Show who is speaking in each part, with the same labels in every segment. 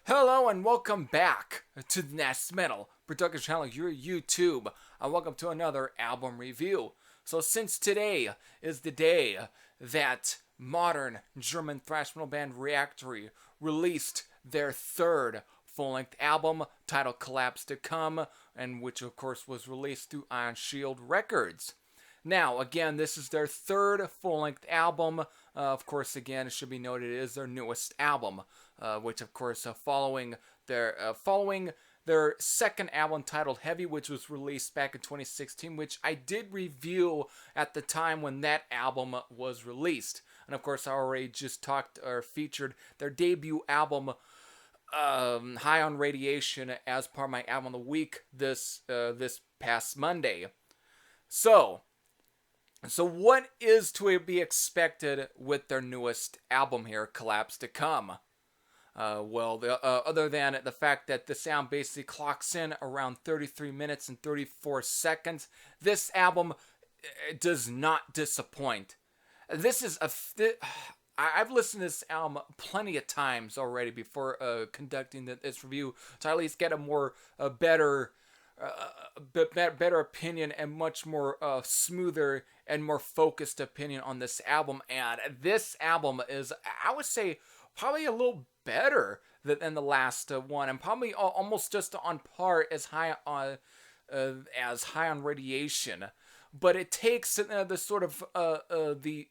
Speaker 1: Hello and welcome back to the Nest Metal Production Channel, your YouTube, and welcome to another album review. So since today is the day that modern German thrash metal band Reactory released their third full-length album titled Collapse to Come, and which of course was released through Iron Shield Records. Now, again, this is their third full-length album. Of course, again, it should be noted it is their newest album, which, of course, following their second album titled Heavy, which was released back in 2016, which I did review at the time when that album was released. And, of course, I already just talked or featured their debut album, High on Radiation, as part of my album of the week this past Monday. So what is to be expected with their newest album here, Collapse to Come? Other than the fact that the sound basically clocks in around 33 minutes and 34 seconds, this album does not disappoint. I've listened to this album plenty of times already before conducting this review to at least get a better opinion and much more smoother and more focused opinion on this album. And this album is, I would say, probably a little better than the last one, and probably almost just on par as High on Radiation. But it takes the sort of the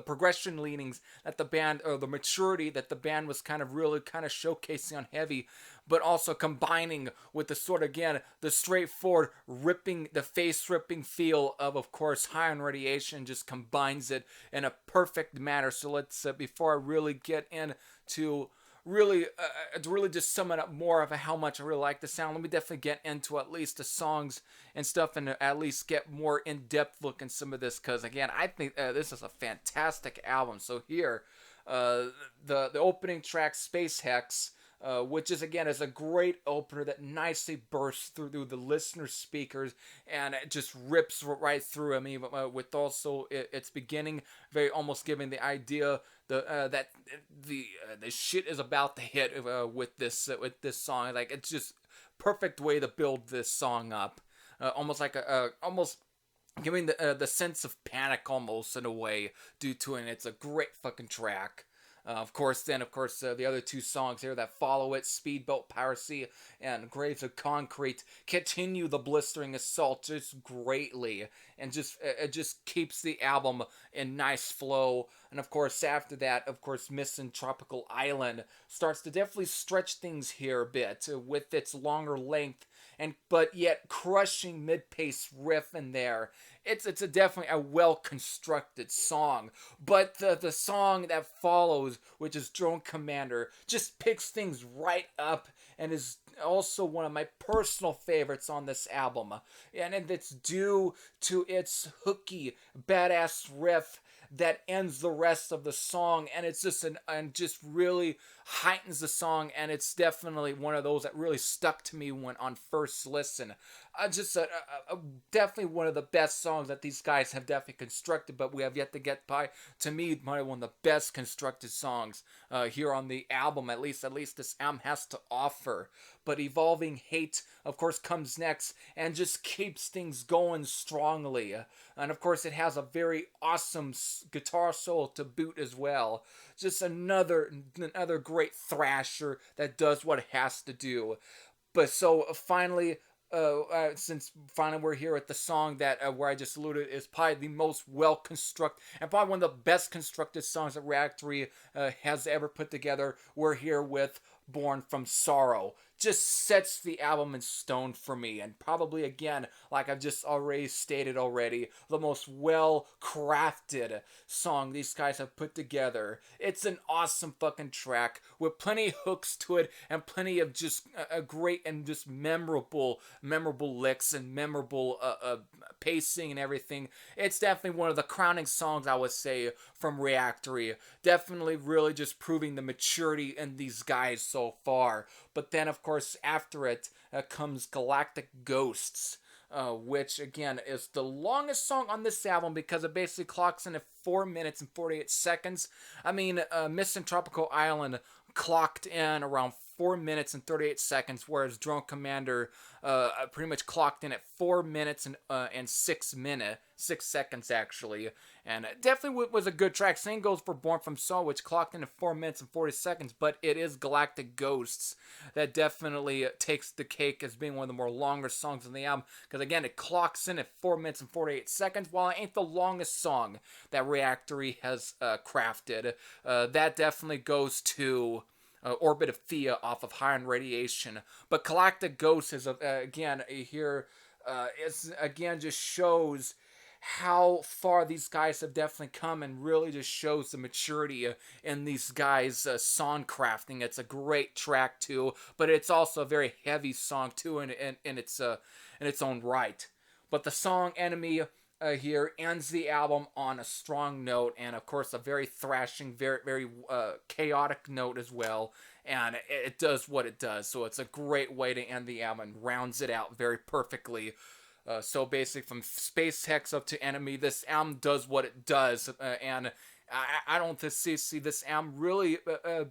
Speaker 1: progression leanings that the band, or the maturity that the band was really showcasing on Heavy, but also combining with the sort of, again, the straightforward face ripping feel of course, High on Radiation just combines it in a perfect manner. So let's, before I really get into really just sum it up more of how much I really like the sound, let me definitely get into at least the songs and stuff, and at least get more in-depth look in some of this, because again, I think this is a fantastic album. So here, the opening track, Space Hex, which is a great opener that nicely bursts through the listener speakers, and it just rips right through. I mean, with also its beginning, very almost giving the idea that the shit is about to hit with this song. Like, it's just perfect way to build this song up, almost like almost giving the sense of panic almost in a way due to it. And it's a great fucking track. Of course, the other two songs here that follow it, Speedboat Piracy and Graves of Concrete, continue the blistering assault just greatly, and it just keeps the album in nice flow. And of course, after that, Missing Tropical Island starts to definitely stretch things here a bit with its longer length, but yet crushing mid-pace riff in there. It's definitely a well-constructed song, but the song that follows, which is Drone Commander, just picks things right up and is also one of my personal favorites on this album. And it's due to its hooky, badass riff that ends the rest of the song, and it's just really heightens the song, and it's definitely one of those that really stuck to me when on first listen. Definitely one of the best songs that these guys have definitely constructed, but we have yet to get by. To me, probably one of the best constructed songs here on the album, at least this album has to offer. But Evolving Hate, of course, comes next and just keeps things going strongly. And of course, it has a very awesome guitar solo to boot as well. Just another great thrasher that does what it has to do. But so finally, since finally we're here at the song that where I just alluded is probably the most well constructed and probably one of the best constructed songs that Reactory has ever put together. We're here with Born from Sorrow. just sets the album in stone for me. And probably, again, like I've just already stated already, the most well crafted song these guys have put together. It's an awesome fucking track with plenty of hooks to it and plenty of just a great and just memorable licks and memorable pacing and everything. It's definitely one of the crowning songs, I would say, from Reactory. Definitely really just proving the maturity in these guys so far. But then, of course, after it comes Galactic Ghosts. Which again is the longest song on this album because it basically clocks in at 4 minutes and 48 seconds. I mean, Tropical Island clocked in around 4 minutes and 38 seconds, whereas Drone Commander pretty much clocked in at 4 minutes and 6 seconds actually. And it definitely was a good track. Same goes for Born from Soul, which clocked in at 4 minutes and 40 seconds, but it is Galactic Ghosts that definitely takes the cake as being one of the more longer songs on the album, because again, it clocks in at 4 minutes and 48 seconds, while it ain't the longest song that Reactory has crafted. That definitely goes to Orbit of Thea off of High on Radiation. But Galactic Ghost is, again, here, is, again, just shows how far these guys have definitely come and really just shows the maturity in these guys' song crafting. It's a great track too, but it's also a very heavy song too in its own right. But the song Enemy here ends the album on a strong note, and of course a very thrashing, very chaotic note as well. And it does what it does, so it's a great way to end the album and rounds it out very perfectly. So basically, from Space Hex up to Enemy, this album does what it does, and I don't see this album really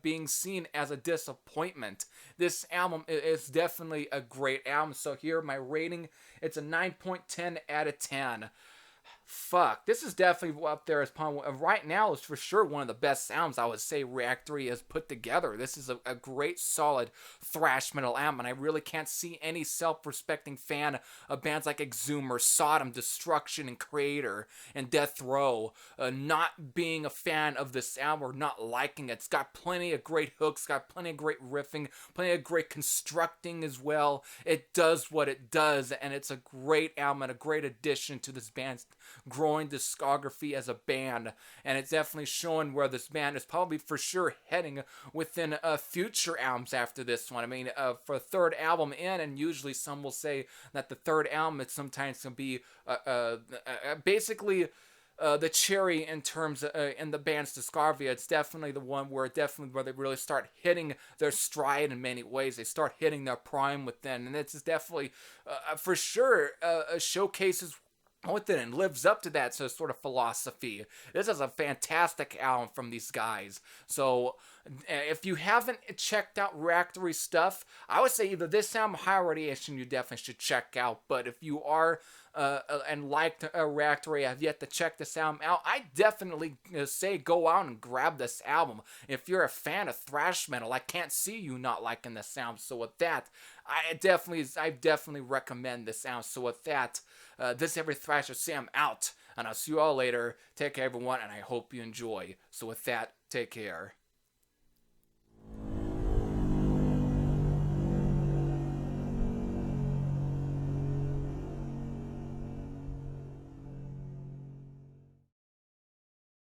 Speaker 1: being seen as a disappointment. This album is definitely a great album. So here, my rating, it's a 9.10 out of 10. Fuck, this is definitely up there as right now is for sure one of the best albums I would say Reactory has put together. This is a great solid thrash metal album, and I really can't see any self-respecting fan of bands like Exhumer, Sodom, Destruction, and Creator, and Death Row not being a fan of this album or not liking it. It's got plenty of great hooks, got plenty of great riffing, plenty of great constructing as well. It does what it does, and it's a great album and a great addition to this band's growing discography as a band, and it's definitely showing where this band is probably for sure heading within future albums after this one. I mean, for a third album in, and usually some will say that the third album it sometimes can be basically the cherry in terms in the band's discography. It's definitely the one where they really start hitting their stride in many ways. They start hitting their prime within, and it's definitely for sure showcases with it and lives up to that sort of philosophy. This is a fantastic album from these guys. So if you haven't checked out Reactory stuff, I would say either this album or High Radiation you definitely should check out. But if you are and liked Reactory, have yet to check this album out, I definitely say go out and grab this album. If you're a fan of thrash metal, I can't see you not liking this album. So with that, I definitely recommend this album. So with that, this Every Thrasher Sam out, and I'll see you all later. Take care, everyone, and I hope you enjoy. So with that, take care.